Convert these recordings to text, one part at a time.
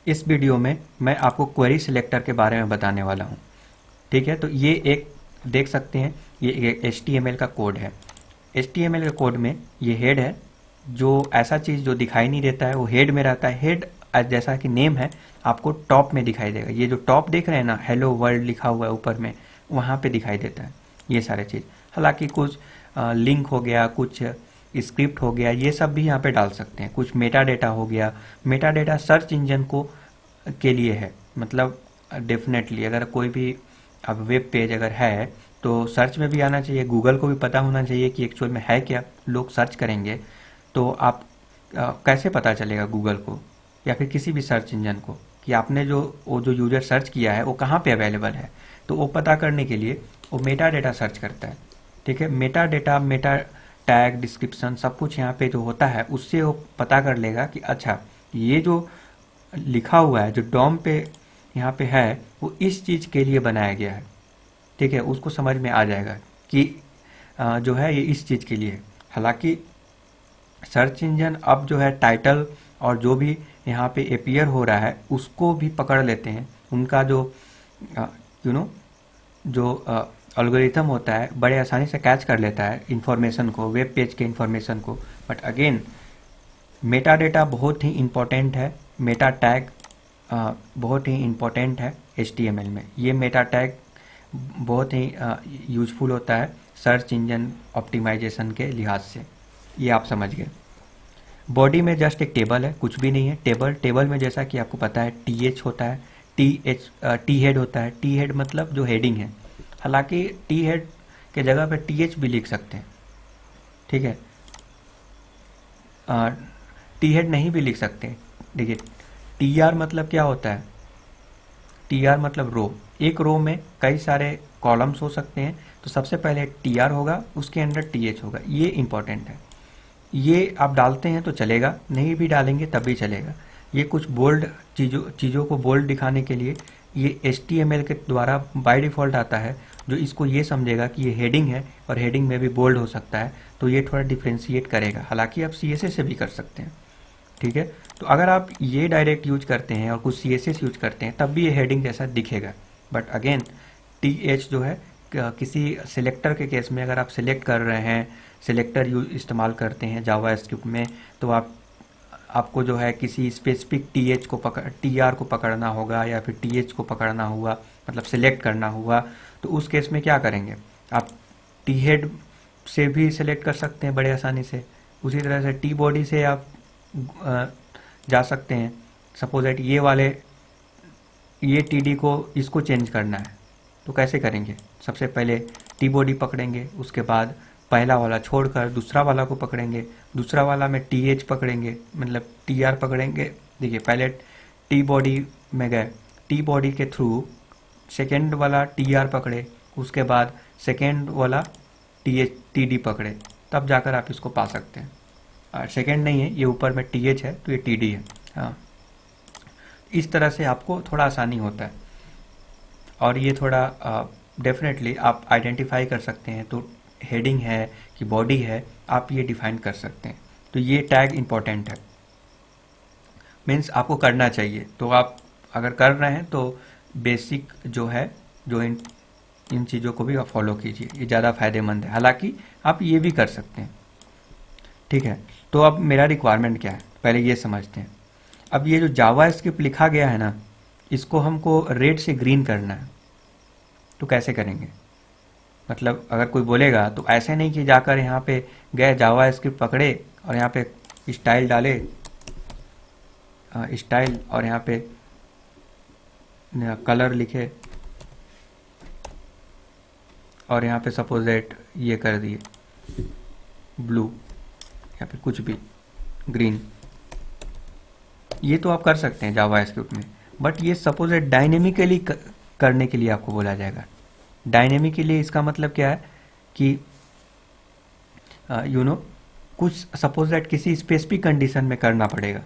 इस वीडियो में मैं आपको क्वेरी सिलेक्टर के बारे में बताने वाला हूँ। ठीक है, तो ये एक देख सकते हैं, ये एक HTML का कोड है। HTML के कोड में ये हेड है, जो ऐसा चीज़ जो दिखाई नहीं देता है वो हेड में रहता है। हेड जैसा कि नेम है आपको टॉप में दिखाई देगा। ये जो टॉप देख रहे हैं ना, हेलो वर्ल्ड लिखा हुआ है ऊपर में, वहाँ पे दिखाई देता है ये सारे चीज़। हालांकि कुछ लिंक हो गया, कुछ स्क्रिप्ट हो गया, ये सब भी यहाँ पे डाल सकते हैं। कुछ मेटा डेटा हो गया। मेटा डेटा सर्च इंजन को के लिए है, मतलब डेफिनेटली अगर कोई भी अब वेब पेज अगर है तो सर्च में भी आना चाहिए। गूगल को भी पता होना चाहिए कि एक्चुअल में है क्या। लोग सर्च करेंगे तो आप कैसे पता चलेगा गूगल को या फिर किसी भी सर्च इंजन को कि आपने जो यूज़र सर्च किया है वो कहाँ पे अवेलेबल है। तो वो पता करने के लिए वो मेटा डेटा सर्च करता है। ठीक है, Meta data, Meta tag, description, सब कुछ यहाँ पे जो होता है उससे वो पता कर लेगा कि अच्छा ये जो लिखा हुआ है, जो डॉम पे यहाँ पे है, वो इस चीज़ के लिए बनाया गया है। ठीक है, उसको समझ में आ जाएगा कि जो है ये इस चीज़ के लिए है। हालांकि सर्च इंजन अब जो है टाइटल और जो भी यहाँ पे अपीयर हो रहा है उसको भी पकड़ लेते हैं। उनका जो यू नो जो एल्गोरिथम होता है बड़े आसानी से कैच कर लेता है इंफॉर्मेशन को, वेब पेज के इंफॉर्मेशन को। बट अगेन मेटा डेटा बहुत ही इम्पोर्टेंट है। मेटा टैग बहुत ही इम्पोर्टेंट है HTML में। ये मेटा टैग बहुत ही यूजफुल होता है सर्च इंजन ऑप्टिमाइजेशन के लिहाज से। ये आप समझ गए। बॉडी में जस्ट एक टेबल है, कुछ भी नहीं है। टेबल में जैसा कि आपको पता है TH होता है, टी हेड होता है। टी हेड मतलब जो हेडिंग है। हालांकि टी हेड के जगह पे TH भी लिख सकते हैं। ठीक है, टी हेड नहीं भी लिख सकते। देखिए TR मतलब क्या होता है, TR मतलब रो। एक रो में कई सारे कॉलम्स हो सकते हैं, तो सबसे पहले TR होगा, उसके अंदर TH होगा। ये इंपॉर्टेंट है। ये आप डालते हैं तो चलेगा, नहीं भी डालेंगे तब भी चलेगा। ये कुछ बोल्ड चीज़ों को बोल्ड दिखाने के लिए ये HTML के द्वारा बाय डिफ़ॉल्ट आता है, जो इसको ये समझेगा कि ये हेडिंग है और हेडिंग में भी बोल्ड हो सकता है, तो ये थोड़ा डिफ्रेंशिएट करेगा। हालांकि आप CSS से भी कर सकते हैं। ठीक है, तो अगर आप ये डायरेक्ट यूज करते हैं और कुछ CSS यूज करते हैं तब भी ये हेडिंग जैसा दिखेगा। बट अगेन TH जो है किसी सिलेक्टर के केस में अगर आप सिलेक्ट कर रहे हैं, सिलेक्टर यूज इस्तेमाल करते हैं जावा स्क्रिप्ट में, तो आपको जो है किसी स्पेसिफिक TR को पकड़ना होगा या फिर TH को पकड़ना होगा, मतलब सिलेक्ट करना होगा। तो उस केस में क्या करेंगे, आप टी हेड से भी सिलेक्ट कर सकते हैं बड़े आसानी से। उसी तरह से टी बॉडी से आप जा सकते हैं। सपोज दैट ये TD को इसको चेंज करना है, तो कैसे करेंगे। सबसे पहले टी बॉडी पकड़ेंगे, उसके बाद पहला वाला छोड़कर दूसरा वाला को पकड़ेंगे, दूसरा वाला में TH पकड़ेंगे, मतलब TR पकड़ेंगे। देखिए पहले टी बॉडी में गए, टी बॉडी के थ्रू सेकेंड वाला TR पकड़े, उसके बाद सेकेंड वाला TD पकड़े, तब जाकर आप इसको पा सकते हैं। सेकेंड नहीं है, ये ऊपर में TH है तो ये TD है। हाँ, इस तरह से आपको थोड़ा आसानी होता है और ये थोड़ा डेफिनेटली आप आइडेंटिफाई कर सकते हैं। तो हेडिंग है कि बॉडी है, आप ये डिफाइन कर सकते हैं। तो ये टैग इंपॉर्टेंट है, मीन्स आपको करना चाहिए। तो आप अगर कर रहे हैं तो बेसिक जो है, जो इन चीज़ों को भी आप फॉलो कीजिए, ये ज़्यादा फायदेमंद है। हालांकि आप ये भी कर सकते हैं। ठीक है, तो अब मेरा रिक्वायरमेंट क्या है पहले ये समझते हैं। अब ये जो जावा स्क्रिप्ट लिखा गया है ना, इसको हमको रेड से ग्रीन करना है। तो कैसे करेंगे, मतलब अगर कोई बोलेगा तो ऐसे नहीं कि जाकर यहाँ पे गए जावा स्क्रिप्ट पकड़े और यहाँ पे स्टाइल डाले, स्टाइल और यहाँ पे कलर लिखे और यहाँ पे सपोज दैट ये कर दिए ब्लू या फिर कुछ भी ग्रीन। ये तो आप कर सकते हैं जावा स्क्रिप्ट में, बट ये सपोज दैट डायनेमिकली करने के लिए आपको बोला जाएगा। डायनेमिकली इसका मतलब क्या है कि कुछ सपोज दैट किसी स्पेसिफिक कंडीशन में करना पड़ेगा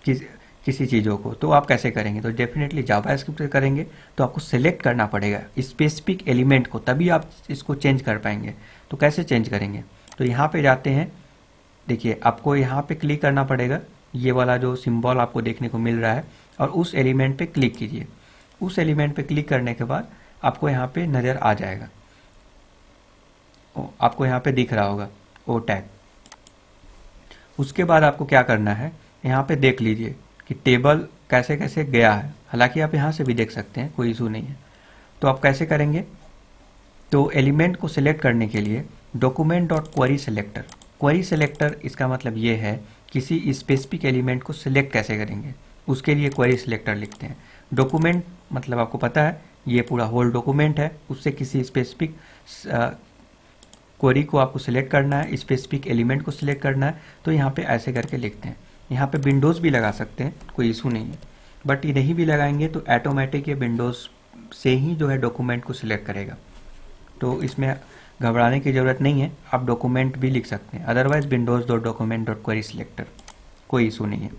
किसी चीज़ों को, तो आप कैसे करेंगे। तो डेफिनेटली जावा स्क्रिप्ट से करेंगे तो आपको सेलेक्ट करना पड़ेगा स्पेसिफिक एलिमेंट को, तभी आप इसको चेंज कर पाएंगे। तो कैसे चेंज करेंगे, तो यहाँ पे जाते हैं। देखिए आपको यहाँ पे क्लिक करना पड़ेगा ये वाला जो सिंबल आपको देखने को मिल रहा है, और उस एलिमेंट पे क्लिक कीजिए। उस एलिमेंट पे क्लिक करने के बाद आपको यहाँ पे नज़र आ जाएगा, आपको यहाँ पे दिख रहा होगा ओ टैग। उसके बाद आपको क्या करना है, यहाँ पे देख लीजिए कि टेबल कैसे कैसे गया है। हालांकि आप यहाँ से भी देख सकते हैं, कोई इशू नहीं है। तो आप कैसे करेंगे, तो एलिमेंट को सिलेक्ट करने के लिए document dot query selector, query selector इसका मतलब ये है किसी स्पेसिफिक एलिमेंट को सिलेक्ट कैसे करेंगे, उसके लिए क्वेरी सेलेक्टर लिखते हैं। डॉक्यूमेंट मतलब आपको पता है ये पूरा होल डॉक्यूमेंट है, उससे किसी स्पेसिफिक क्वेरी को आपको सिलेक्ट करना है, स्पेसिफिक एलिमेंट को सिलेक्ट करना है, तो यहाँ पे ऐसे करके लिखते हैं। यहाँ पे विंडोज़ भी लगा सकते हैं, कोई इशू नहीं है, बट ये नहीं भी लगाएंगे तो ऑटोमेटिक ये विंडोज़ से ही जो है डॉक्यूमेंट को सिलेक्ट करेगा। तो इसमें घबराने की ज़रूरत नहीं है, आप डॉक्यूमेंट भी लिख सकते हैं, otherwise Windows dot document dot query selector, कोई इशू नहीं है।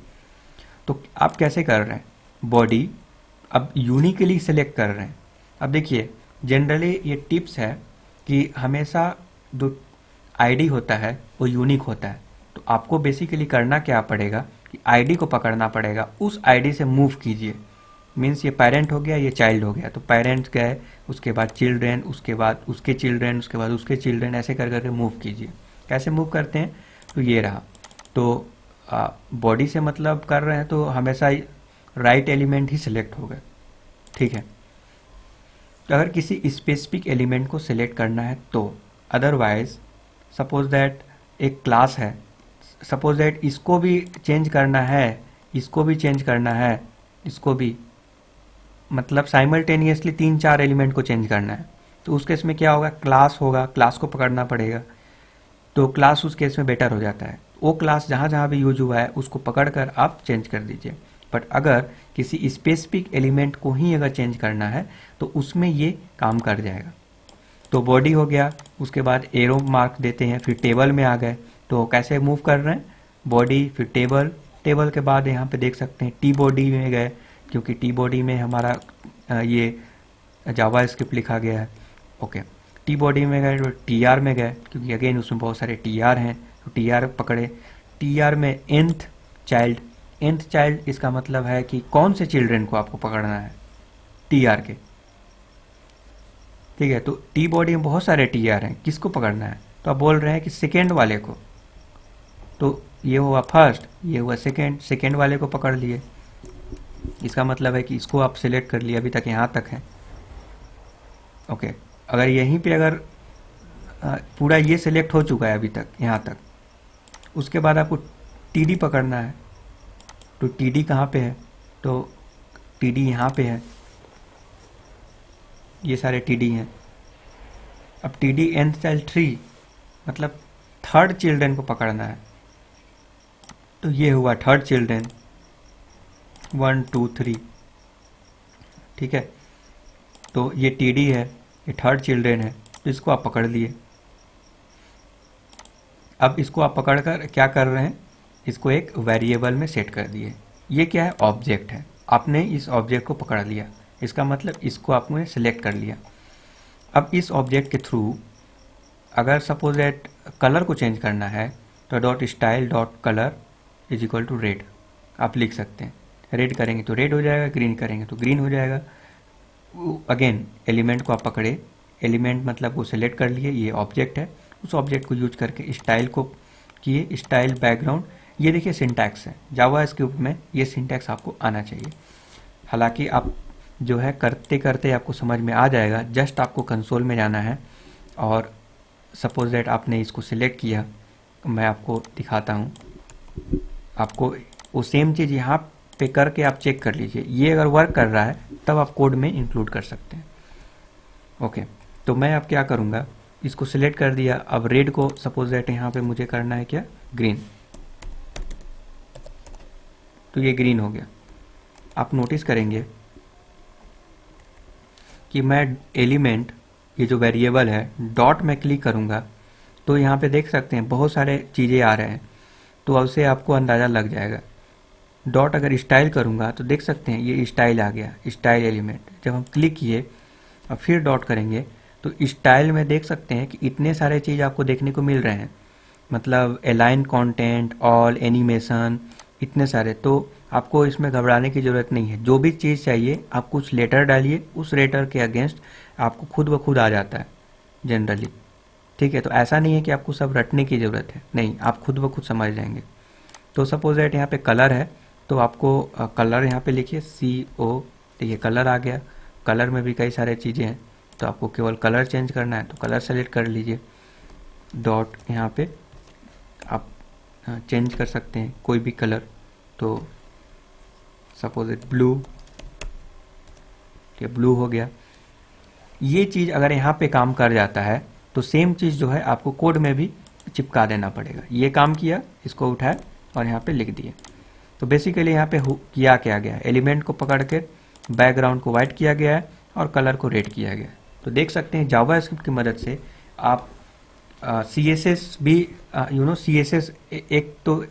तो आप कैसे कर रहे हैं, बॉडी अब यूनिकली सेलेक्ट कर रहे हैं। अब देखिए जनरली ये टिप्स है कि हमेशा जो आईडी होता है वो यूनिक होता है। तो आपको बेसिकली करना क्या पड़ेगा कि आईडी को पकड़ना पड़ेगा, उस आईडी से मूव कीजिए। मीन्स ये पेरेंट हो गया, ये चाइल्ड हो गया, तो पेरेंट्स गए, उसके बाद चिल्ड्रेन, उसके बाद उसके चिल्ड्रेन, उसके बाद उसके चिल्ड्रेन, ऐसे कर करके मूव कीजिए। कैसे मूव करते हैं, तो ये रहा। तो बॉडी से मतलब कर रहे हैं तो हमेशा राइट एलिमेंट ही सिलेक्ट होगा, ठीक है। तो अगर किसी स्पेसिफिक एलिमेंट को सिलेक्ट करना है तो, अदरवाइज सपोज दैट एक क्लास है, सपोज दैट इसको भी चेंज करना है, इसको भी चेंज करना है, इसको भी, मतलब साइमल्टेनियसली 3-4 एलिमेंट को चेंज करना है, तो उस केस में क्या होगा, क्लास होगा, क्लास को पकड़ना पड़ेगा। तो क्लास उस केस में बेटर हो जाता है, वो क्लास जहाँ जहाँ भी यूज हुआ है उसको पकड़ कर आप चेंज कर दीजिए। बट अगर किसी स्पेसिफिक एलिमेंट को ही अगर चेंज करना है तो उसमें ये काम कर जाएगा। तो बॉडी हो गया, उसके बाद एरो मार्क देते हैं, फिर टेबल में आ गए। तो कैसे मूव कर रहे हैं, बॉडी फिर टेबल, टेबल के बाद यहाँ पे देख सकते हैं टी बॉडी में गए, क्योंकि टी बॉडी में हमारा ये जावा स्क्रिप्ट लिखा गया है। ओके, टी बॉडी में गए तो टी आर में गए, क्योंकि अगेन उसमें बहुत सारे टी आर हैं, तो टी आर पकड़े। टी आर में nth चाइल्ड, nth चाइल्ड इसका मतलब है कि कौन से चिल्ड्रेन को आपको पकड़ना है टी आर के, ठीक है। तो टी बॉडी में बहुत सारे टी आर हैं, किसको पकड़ना है, तो आप बोल रहे हैं कि सेकेंड वाले को। तो ये हुआ फर्स्ट, ये हुआ सेकेंड, सेकेंड वाले को पकड़ लिए, इसका मतलब है कि इसको आप सिलेक्ट कर लिए, अभी तक यहाँ तक है। ओके, अगर यहीं पे अगर पूरा ये सिलेक्ट हो चुका है अभी तक यहाँ तक, उसके बाद आपको टी डी पकड़ना है। तो टी डी कहाँ पे है, तो टी डी यहाँ पे है, ये सारे टी डी हैं। अब टी डी nth चाइल्ड 3, मतलब थर्ड चिल्ड्रेन को पकड़ना है। तो ये हुआ थर्ड चिल्ड्रेन, 1 2 3, ठीक है। तो ये टी डी है, ये थर्ड चिल्ड्रेन है, तो इसको आप पकड़ लिए। अब इसको आप पकड़ कर क्या कर रहे हैं, इसको एक वेरिएबल में सेट कर दिए। ये क्या है, ऑब्जेक्ट है, आपने इस ऑब्जेक्ट को पकड़ लिया, इसका मतलब इसको आपने सेलेक्ट कर लिया। अब इस ऑब्जेक्ट के थ्रू अगर सपोज दैट कलर को चेंज करना है तो dot style dot colour is equal to red आप लिख सकते हैं। रेड करेंगे तो रेड हो जाएगा, ग्रीन करेंगे तो ग्रीन हो जाएगा। अगेन एलिमेंट को आप पकड़े, एलिमेंट मतलब वो सिलेक्ट कर लिए, ये ऑब्जेक्ट है, उस ऑब्जेक्ट को यूज करके स्टाइल को किए, स्टाइल बैकग्राउंड। ये देखिए सिंटैक्स है, जावा स्क्रिप्ट में ये सिंटैक्स आपको आना चाहिए। हालांकि आप जो है करते करते आपको समझ में आ जाएगा, जस्ट आपको कंसोल में जाना है और सपोज दैट आपने इसको सिलेक्ट किया, मैं आपको दिखाता हूँ, आपको वो सेम चीज़ यहाँ पे करके आप चेक कर लीजिए, ये अगर वर्क कर रहा है तब आप कोड में इंक्लूड कर सकते हैं। ओके, तो मैं अब क्या करूँगा, इसको सिलेक्ट कर दिया, अब रेड को सपोज दैट यहाँ पे मुझे करना है क्या, ग्रीन, तो ये ग्रीन हो गया। आप नोटिस करेंगे कि मैं एलिमेंट, ये जो वेरिएबल है, डॉट में क्लिक करूँगा तो यहाँ पे देख सकते हैं बहुत सारे चीज़ें आ रहे हैं, तो अब से आपको अंदाज़ा लग जाएगा। डॉट अगर स्टाइल करूँगा तो देख सकते हैं ये स्टाइल आ गया, स्टाइल एलिमेंट। जब हम क्लिक किए और फिर डॉट करेंगे तो स्टाइल में देख सकते हैं कि इतने सारे चीज़ आपको देखने को मिल रहे हैं, मतलब अलाइन कंटेंट, ऑल, एनिमेशन, इतने सारे, तो आपको इसमें घबराने की ज़रूरत नहीं है। जो भी चीज़ चाहिए आप कुछ लेटर डालिए, उस लेटर के अगेंस्ट आपको खुद ब खुद आ जाता है जनरली। ठीक है, तो ऐसा नहीं है कि आपको सब रटने की ज़रूरत है, नहीं, आप खुद ब खुद समझ जाएंगे। तो सपोज दैट यहाँ पे कलर है, तो आपको कलर यहाँ पे लिखिए CO, देखिए कलर आ गया। कलर में भी कई सारे चीज़ें हैं, तो आपको केवल कलर चेंज करना है तो कलर सेलेक्ट कर लीजिए। डॉट यहाँ पे आप चेंज कर सकते हैं कोई भी कलर, तो सपोज इट ब्लू, ये ब्लू हो गया। ये चीज़ अगर यहाँ पे काम कर जाता है तो सेम चीज़ जो है आपको कोड में भी चिपका देना पड़ेगा। ये काम किया, इसको उठाया और यहाँ पे लिख दिए। तो बेसिकली यहाँ पे किया क्या गया, एलिमेंट को पकड़ के बैकग्राउंड को वाइट किया गया है और कलर को रेड किया गया है। तो देख सकते हैं जावास्क्रिप्ट की मदद से आप CSS भी CSS एक तो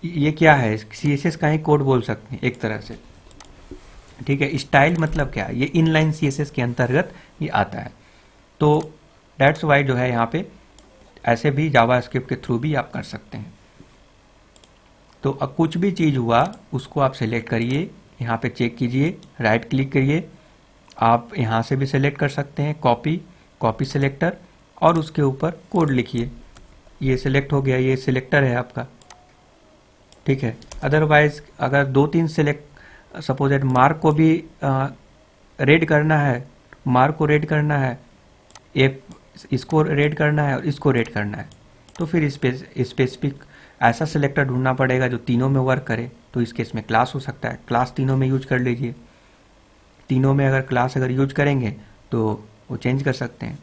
ये क्या है, CSS का ही कोड बोल सकते हैं एक तरह से। ठीक है, स्टाइल मतलब क्या है, ये इनलाइन CSS के अंतर्गत ये आता है। तो डेट्स वाई जो है यहाँ पे ऐसे भी जावास्क्रिप्ट के थ्रू भी आप कर सकते हैं। तो अब कुछ भी चीज़ हुआ उसको आप सेलेक्ट करिए, यहाँ पे चेक कीजिए, राइट क्लिक करिए। आप यहाँ से भी सेलेक्ट कर सकते हैं कॉपी सेलेक्टर, और उसके ऊपर कोड लिखिए। ये सिलेक्ट हो गया, ये सिलेक्टर है आपका। ठीक है, अदरवाइज अगर 2-3 सेलेक्ट, सपोज एट मार्क को भी रेड करना है, मार्क को रेड करना है, इसको रेड करना है और इसको रेड करना है, तो फिर स्पेसिफिक ऐसा सिलेक्टर ढूंढना पड़ेगा जो तीनों में वर्क करे। तो इस केस में क्लास हो सकता है, क्लास तीनों में यूज कर लीजिए। तीनों में अगर क्लास अगर यूज करेंगे तो वो चेंज कर सकते हैं।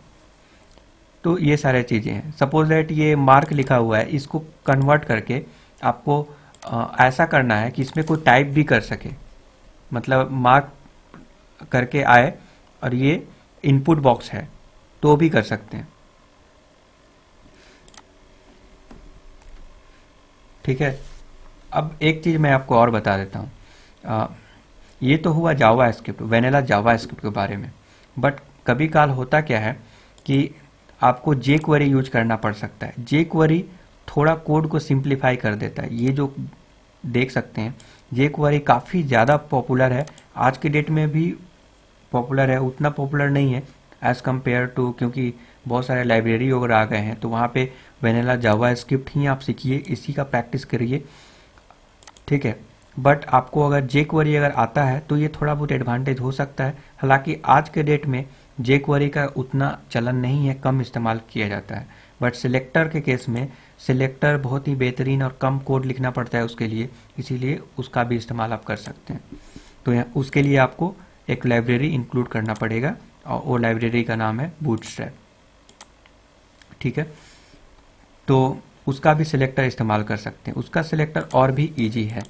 तो ये सारे चीज़ें हैं। सपोज दैट ये मार्क लिखा हुआ है, इसको कन्वर्ट करके आपको ऐसा करना है कि इसमें कोई टाइप भी कर सके, मतलब मार्क करके आए और ये इनपुट बॉक्स है तो भी कर सकते हैं। ठीक है, अब एक चीज़ मैं आपको और बता देता हूँ। ये तो हुआ जावास्क्रिप्ट, वेनिला जावास्क्रिप्ट के बारे में। बट कभी काल होता क्या है कि आपको jQuery यूज करना पड़ सकता है। jQuery थोड़ा कोड को सिंप्लीफाई कर देता है। ये जो देख सकते हैं jQuery काफ़ी ज़्यादा पॉपुलर है, आज के डेट में भी पॉपुलर है, उतना पॉपुलर नहीं है एज़ कम्पेयर टू, क्योंकि बहुत सारे लाइब्रेरी वगैरह आ गए हैं। तो वहाँ पे वेनिला जावास्क्रिप्ट ही आप सीखिए, इसी का प्रैक्टिस करिए। ठीक है, बट आपको अगर jQuery अगर आता है तो ये थोड़ा बहुत एडवांटेज हो सकता है। हालांकि आज के डेट में jQuery का उतना चलन नहीं है, कम इस्तेमाल किया जाता है। बट सिलेक्टर के केस में सिलेक्टर बहुत ही बेहतरीन और कम कोड लिखना पड़ता है उसके लिए, इसीलिए उसका भी इस्तेमाल आप कर सकते हैं। तो उसके लिए आपको एक लाइब्रेरी इंक्लूड करना पड़ेगा और वो लाइब्रेरी का नाम है बूटस्ट्रैप। ठीक है, तो उसका भी सिलेक्टर इस्तेमाल कर सकते हैं। उसका सिलेक्टर और भी ईजी है,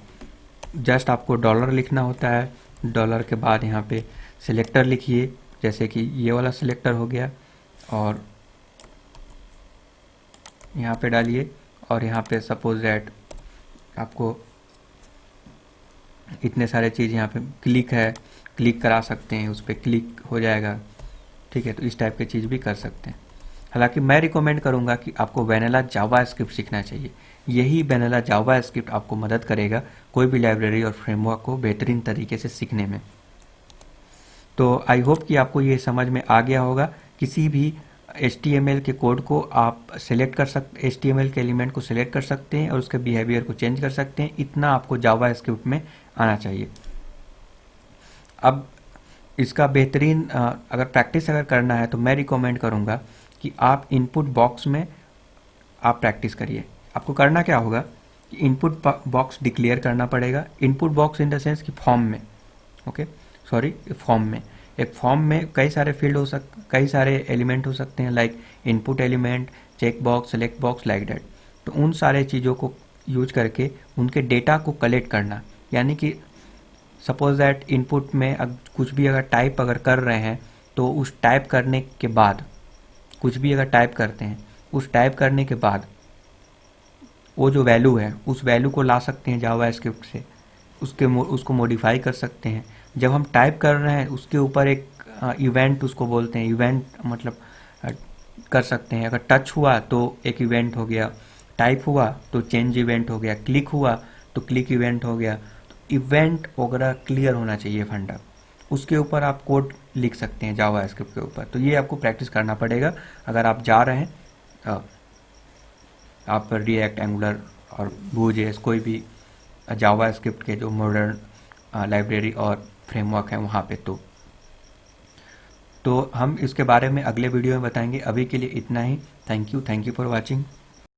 जस्ट आपको डॉलर लिखना होता है, डॉलर के बाद यहाँ पे सिलेक्टर लिखिए, जैसे कि ये वाला सिलेक्टर हो गया, और यहाँ पे डालिए, और यहाँ पे सपोज दैट आपको इतने सारे चीज़ यहाँ पे क्लिक है, क्लिक करा सकते हैं, उस पर क्लिक हो जाएगा। ठीक है, तो इस टाइप की चीज़ भी कर सकते हैं। हालांकि मैं रिकमेंड करूंगा कि आपको वेनिला जावास्क्रिप्ट सीखना चाहिए। यही वेनिला जावास्क्रिप्ट आपको मदद करेगा कोई भी लाइब्रेरी और फ्रेमवर्क को बेहतरीन तरीके से सीखने में। तो आई होप कि आपको ये समझ में आ गया होगा। किसी भी HTML के कोड को आप सेलेक्ट कर सकते, HTML के एलिमेंट को सेलेक्ट कर सकते हैं और उसके बिहेवियर को चेंज कर सकते हैं। इतना आपको जावास्क्रिप्ट में आना चाहिए। अब इसका बेहतरीन अगर प्रैक्टिस अगर करना है तो मैं रिकमेंड करूँगा कि आप इनपुट बॉक्स में आप प्रैक्टिस करिए। आपको करना क्या होगा कि इनपुट बॉक्स डिक्लेयर करना पड़ेगा। Input box in the sense कि फॉर्म में, ओके सॉरी, फॉर्म में, एक फॉर्म में कई सारे फील्ड कई सारे एलिमेंट हो सकते हैं, like input element, check box, select box, like that. तो उन सारे चीज़ों को यूज करके उनके डेटा को कलेक्ट करना, यानी कि सपोज दैट इनपुट में कुछ भी अगर टाइप अगर कर रहे हैं तो उस टाइप करने के बाद, कुछ भी अगर टाइप करते हैं, उस टाइप करने के बाद वो जो वैल्यू है उस वैल्यू को ला सकते हैं जावास्क्रिप्ट से, उसको मॉडिफाई कर सकते हैं। जब हम टाइप कर रहे हैं उसके ऊपर एक इवेंट, उसको बोलते हैं इवेंट, मतलब कर सकते हैं। अगर टच हुआ तो एक इवेंट हो गया, टाइप हुआ तो चेंज इवेंट हो गया, क्लिक हुआ तो तो क्लिक इवेंट हो गया। तो इवेंट वगैरह क्लियर होना चाहिए फंडा, उसके ऊपर आप कोड लिख सकते हैं जावा स्क्रिप्ट के ऊपर। तो ये आपको प्रैक्टिस करना पड़ेगा अगर आप जा रहे हैं आप रिएक्ट, एंगुलर और Vue.js कोई भी जावा स्क्रिप्ट के जो मॉडर्न लाइब्रेरी और फ्रेमवर्क है वहाँ पे। तो हम इसके बारे में अगले वीडियो में बताएंगे। अभी के लिए इतना ही। Thank you for watching.